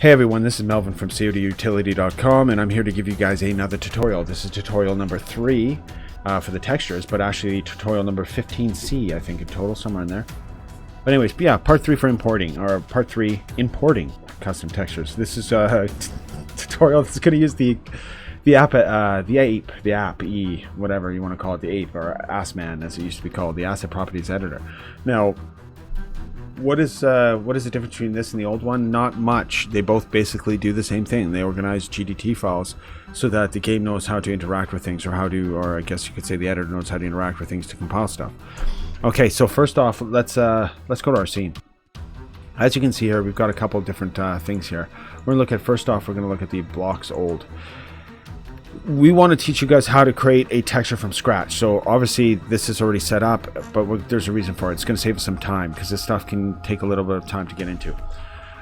Hey everyone, this is Melvin from CODutility.com, and I'm here to give you guys another tutorial. This is tutorial number 3 for the textures, but actually tutorial number 15C, I think, in total, somewhere in there. But anyways, yeah, part 3 for importing, or part 3 importing custom textures. This is a tutorial that's going to use the app, whatever you want to call it, the ape, or ASMAN as it used to be called, the Asset Properties Editor. Now, what is the difference between this and the old one? Not much. They both basically do the same thing. They organize GDT files so that the game knows how to interact with things, or I guess you could say the editor knows how to interact with things to compile stuff. Okay, so first off, let's go to our scene. As you can see here, we've got a couple of different things here. We're gonna look at, first off, we're gonna look at the blocks old. We want to teach you guys how to create a texture from scratch. So obviously this is already set up, but there's a reason for it. It's going to save us some time because this stuff can take a little bit of time to get into.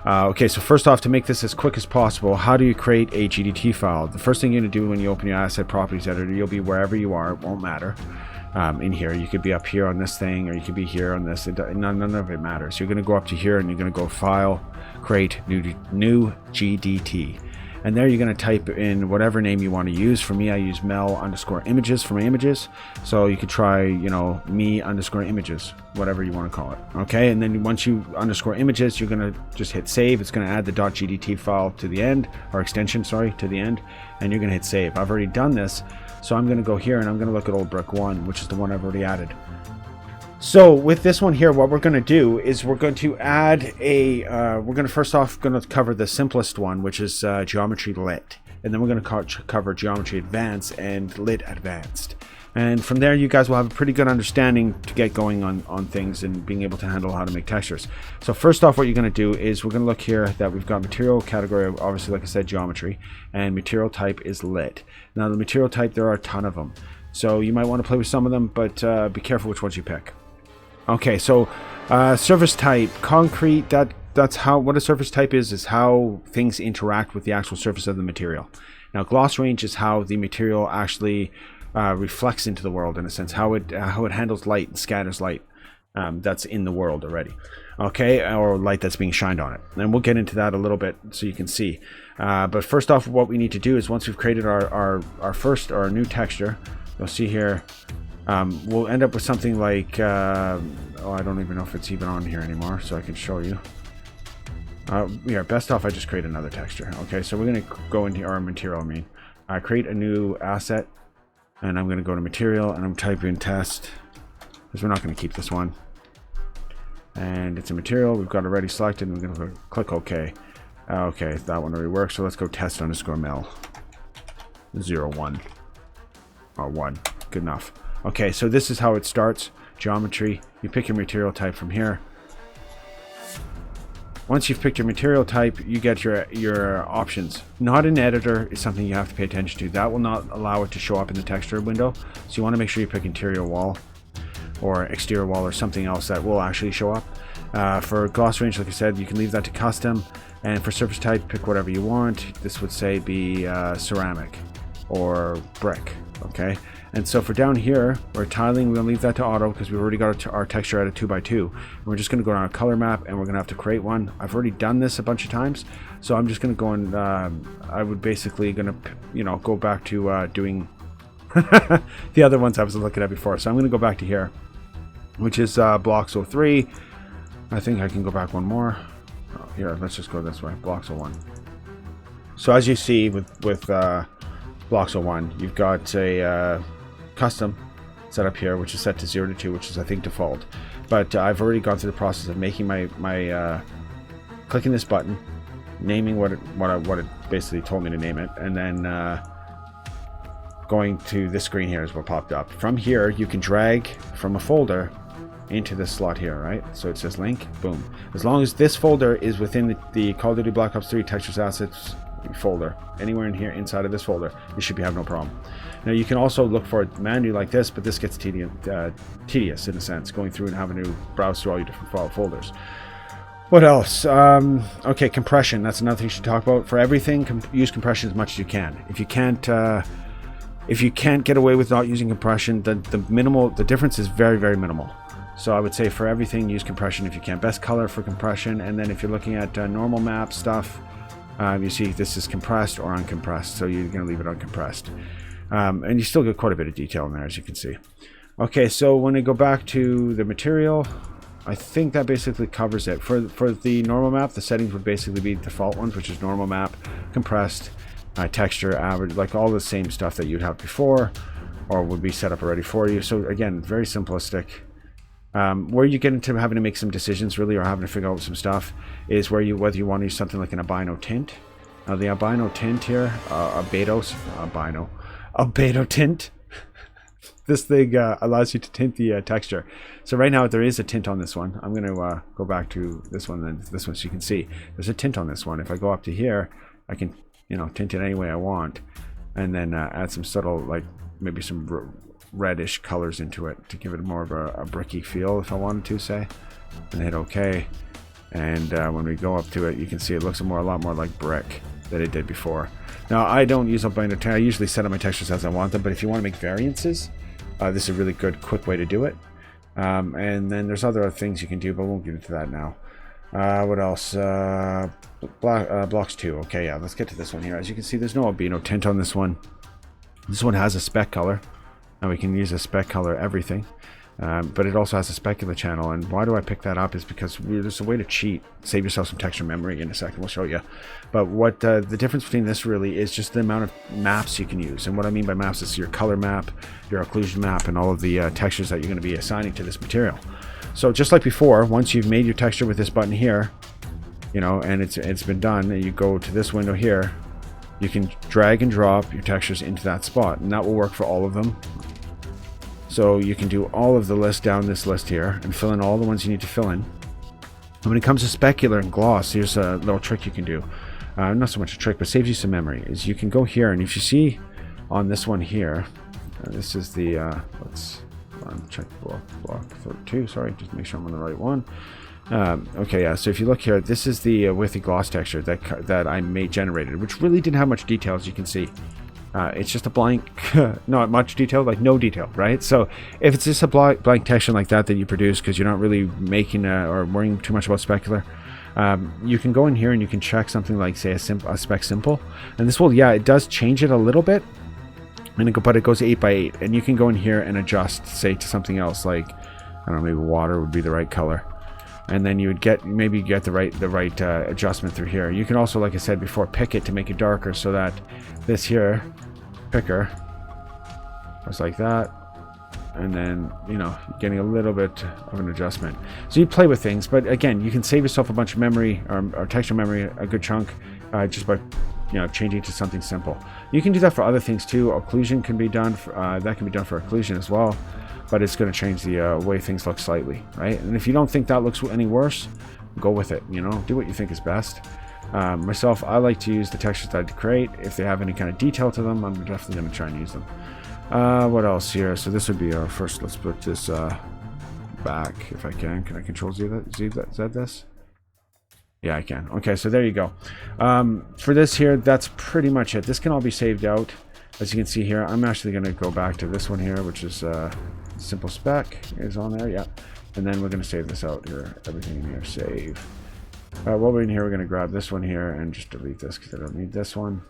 Okay, so first off, to make this as quick as possible, how do you create a GDT file? The first thing you're going to do when you open your Asset Properties Editor, you'll be wherever you are, it won't matter. In here, you could be up here on this thing, or you could be here on this. None of it matters. You're going to go up to here and you're going to go File, Create, New GDT. And there you're going to type in whatever name you want to use. For me, I use Mel_images for my images. So you could try, me_images, whatever you want to call it. Okay, and then once you underscore images, you're going to just hit save. It's going to add the .gdt file to the end, or extension, sorry, to the end. And you're going to hit save. I've already done this. So I'm going to go here and I'm going to look at old brick 1, which is the one I've already added. So with this one here, what we're going to do is we're going to add first off cover the simplest one, which is geometry lit, and then we're going to cover geometry advanced and lit advanced, and from there you guys will have a pretty good understanding to get going on things and being able to handle how to make textures. So first off, what you're going to do is we're going to look here that we've got material category, obviously, like I said, geometry, and material type is lit. Now the material type, there are a ton of them, so you might want to play with some of them, but be careful which ones you pick. Okay, so surface type, concrete, that's how, what a surface type is how things interact with the actual surface of the material. Now gloss range is how the material actually reflects into the world, in a sense, how it handles light and scatters light that's in the world already. Okay, or light that's being shined on it. And we'll get into that a little bit so you can see. But first off, what we need to do is, once we've created our new texture, you'll see here, we'll end up with something like, I don't even know if it's even on here anymore, so I can show you. Yeah, best off I just create another texture. Okay, so we're going to go into our material, create a new asset, and I'm going to go to material, and I'm typing test, because we're not going to keep this one. And it's a material, we've got it already selected, and we're going to click OK. Okay, that one already works, so let's go test_mel 01 or 1. Good enough. Okay, so this is how it starts. Geometry, you pick your material type from here. Once you've picked your material type, you get your options. Not an editor is something you have to pay attention to. That will not allow it to show up in the texture window. So you want to make sure you pick interior wall or exterior wall or something else that will actually show up. For gloss range, like I said, you can leave that to custom. And for surface type, pick whatever you want. This would say be ceramic or brick. Okay, and so for down here, we're tiling, we're going to leave that to auto because we've already got our texture at a 2x2. And we're just going to go on a color map, and we're going to have to create one. I've already done this a bunch of times, so I'm just going to go and I would basically going to, go back to doing the other ones I was looking at before. So I'm going to go back to here, which is blocks 03. I think I can go back one more. Oh, here, let's just go this way, blocks 01. So as you see with blocks 01, you've got a custom set up here, which is set to 0 to 2, which is, I think, default. But I've already gone through the process of making my clicking this button, naming what it basically told me to name it, and then going to this screen here is what popped up. From here, you can drag from a folder into this slot here, right? So it says link, boom. As long as this folder is within the Call of Duty Black Ops 3 Textures Assets folder, anywhere in here inside of this folder, you should have no problem. Now you can also look for it manually like this, but this gets tedious in a sense, going through and having to browse through all your different folders. What else? Okay, compression, that's another thing you should talk about. For everything, use compression as much as you can. If you can't get away with not using compression, the difference is very, very minimal. So I would say for everything, use compression if you can. Best color for compression, and then if you're looking at normal map stuff, You see this is compressed or uncompressed, so you're going to leave it uncompressed. And you still get quite a bit of detail in there, as you can see. Okay, so when we go back to the material, I think that basically covers it. For the normal map, the settings would basically be default ones, which is normal map, compressed, texture, average, like all the same stuff that you'd have before, or would be set up already for you. So again, very simplistic. Where you get into having to make some decisions really, or having to figure out some stuff, is where whether you want to use something like an albino tint. Now the albino tint here, albedo tint. This thing allows you to tint the texture. So right now there is a tint on this one. I'm going to go back to this one, then this one, so you can see there's a tint on this one. If I go up to here, I can, you know, tint it any way I want, and then add some subtle, like maybe some reddish colors into it to give it more of a bricky feel if I wanted to, say, and hit OK. And when we go up to it, you can see it looks a lot more like brick than it did before. Now I don't use albino tint. I usually set up my textures as I want them, but if you want to make variances, this is a really good quick way to do it. And then there's other things you can do, but we won't get into that now. What else? Blocks 2. Okay, yeah, let's get to this one here. As you can see, there's no albino tint on this one. This one has a spec color, and we can use a spec color everything. But it also has a specular channel, and why do I pick that up is because there's a way to cheat, save yourself some texture memory. In a second we'll show you. But what the difference between this really is just the amount of maps you can use. And what I mean by maps is your color map, your occlusion map, and all of the textures that you're going to be assigning to this material. So just like before, once you've made your texture with this button here, you know, and it's been done, and you go to this window here, you can drag and drop your textures into that spot, and that will work for all of them. So you can do all of the list down this list here and fill in all the ones you need to fill in. And when it comes to specular and gloss, here's a little trick you can do. Not so much a trick, but saves you some memory. Is you can go here, and if you see on this one here, this is the let's check block 32. Sorry, just make sure I'm on the right one. Okay, yeah. So if you look here, this is the with the gloss texture that I generated, which really didn't have much detail, as you can see. It's just a blank, not much detail, like no detail, right? So if it's just a blank texture like that you produce because you're not really making or worrying too much about specular, you can go in here and you can check something like, say, a spec simple, and this will, yeah, it does change it a little bit, but it goes 8x8, and you can go in here and adjust, say, to something else, like, I don't know, maybe water would be the right color. And then you would get the right adjustment through here. You can also, like I said before, pick it to make it darker, so that this here picker goes like that, and then, you know, getting a little bit of an adjustment. So you play with things, but again, you can save yourself a bunch of memory or texture memory, a good chunk, just by, you know, changing to something simple. You can do that for other things too. Occlusion can be done. That can be done for occlusion as well. But it's going to change the way things look slightly, right? And if you don't think that looks any worse, go with it, you know, do what you think is best. Myself, I like to use the textures that I create. If they have any kind of detail to them, I'm definitely going to try and use them. What else here? So this would be our first. Let's put this back if I can. Can I control Z this? Yeah, I can. Okay, so there you go. For this here, that's pretty much it. This can all be saved out. As you can see here, I'm actually going to go back to this one here, which is simple spec is on there, yeah. And then we're going to save this out here. Everything in here, save. While we're in here, we're going to grab this one here and just delete this because I don't need this one.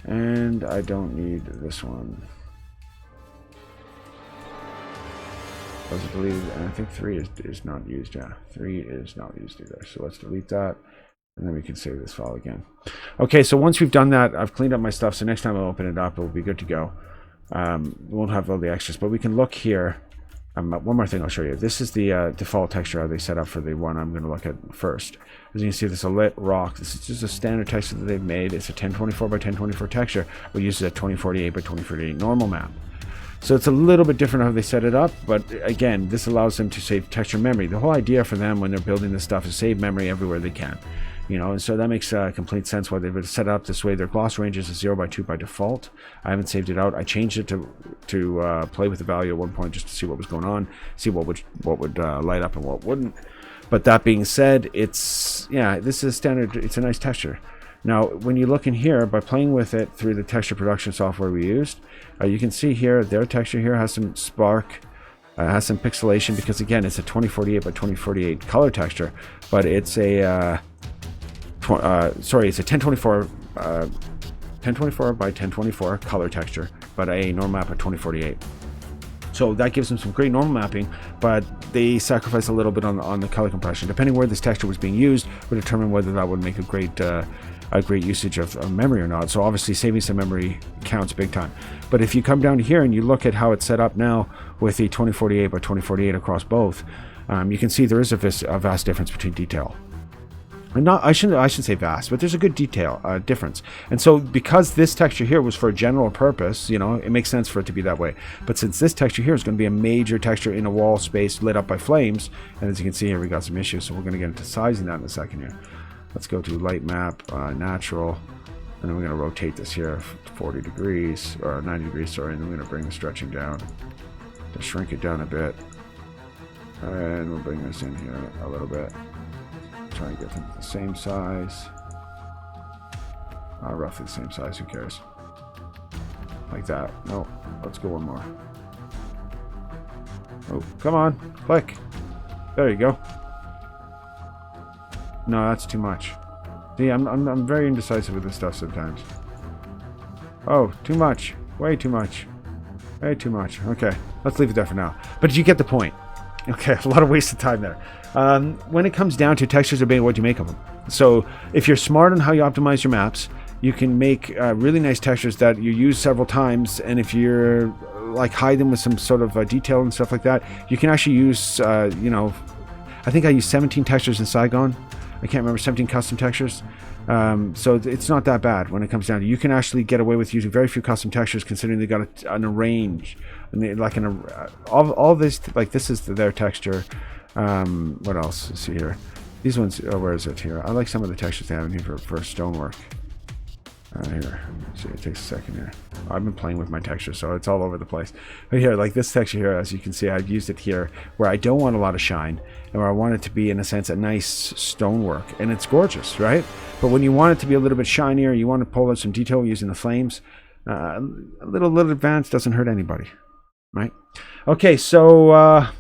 And I don't need this one. Was it deleted? And I think 3 is not used, yeah. 3 is not used either. So let's delete that. And then we can save this file again. Okay, so once we've done that, I've cleaned up my stuff. So next time I'll open it up, it'll be good to go. We won't have all the extras, but we can look here. One more thing I'll show you. This is the default texture how they set up for the one I'm going to look at first. As you can see, this is a lit rock. This is just a standard texture that they've made. It's a 1024 by 1024 texture. We use a 2048 by 2048 normal map. So it's a little bit different how they set it up, but again, this allows them to save texture memory. The whole idea for them when they're building this stuff is save memory everywhere they can. You know, and so that makes complete sense why they've set it up this way. Their gloss range is a 0x2 by default. I haven't saved it out. I changed it to play with the value at one point just to see what was going on, see what would light up and what wouldn't. But that being said, this is standard. It's a nice texture. Now, when you look in here, by playing with it through the texture production software we used, you can see here their texture here has some spark. Has some pixelation because again, it's a 2048 by 2048 color texture, but it's a sorry, it's a 1024 1024 by 1024 color texture, but a normal map of 2048. So that gives them some great normal mapping, but they sacrifice a little bit on the color compression. Depending where this texture was being used would determine whether that would make a great usage of memory or not. So obviously saving some memory counts big time. But if you come down here and you look at how it's set up now with the 2048 by 2048 across both, you can see there is a vast difference between detail. And I shouldn't say vast, but there's a good detail difference. And so because this texture here was for a general purpose, you know, it makes sense for it to be that way. But since this texture here is going to be a major texture in a wall space lit up by flames, and as you can see here, we got some issues. So we're going to get into sizing that in a second here. Let's go to light map, natural, and then we're going to rotate this here 40 degrees, or 90 degrees, sorry, and then we're going to bring the stretching down to shrink it down a bit. And we'll bring this in here a little bit. Try and get them the same size. Roughly the same size, who cares? Like that. No, let's go one more. Oh, come on, click. There you go. No, that's too much. See, I'm very indecisive with this stuff sometimes. Oh, too much. Way too much. Way too much. Okay, let's leave it there for now. But you get the point. Okay, a lot of wasted time there. When it comes down to textures are being what you make of them. So if you're smart on how you optimize your maps, you can make really nice textures that you use several times. And if you're like hide them with some sort of detail and stuff like that, you can actually use, you know, I think I used 17 textures in Saigon. I can't remember, 17 custom textures. So it's not that bad when it comes down to, you can actually get away with using very few custom textures considering they got an range. And they, like all this, like this is their texture. What else? Let's see here. These ones, where is it here? I like some of the textures they have in here for stonework. Here, see, it takes a second here. I've been playing with my texture, so it's all over the place. But here, like this texture here, as you can see, I've used it here where I don't want a lot of shine, and where I want it to be, in a sense, a nice stonework, and it's gorgeous, right? But when you want it to be a little bit shinier, you want to pull out some detail using the flames. A little advanced doesn't hurt anybody, right? Okay, so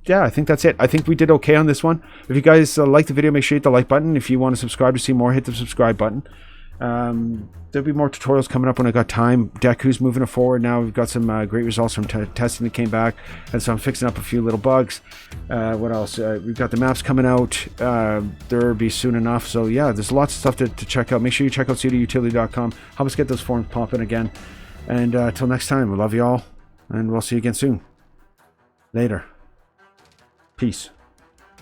yeah, I think that's it. I think we did okay on this one. If you guys like the video, make sure you hit the like button. If you want to subscribe to see more, hit the subscribe button. There'll be more tutorials coming up when I got time. Deku's moving it forward now. We've got some great results from testing that came back, and so I'm fixing up a few little bugs. What else? We've got the maps coming out. There'll be soon enough. So yeah, there's lots of stuff to check out. Make sure you check out cdutility.com. Help us get those forums popping again. And till next time, we love you all, and we'll see you again soon. Later. Peace.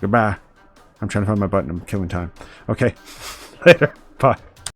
Goodbye. I'm trying to find my button. I'm killing time. Okay. Later. Bye.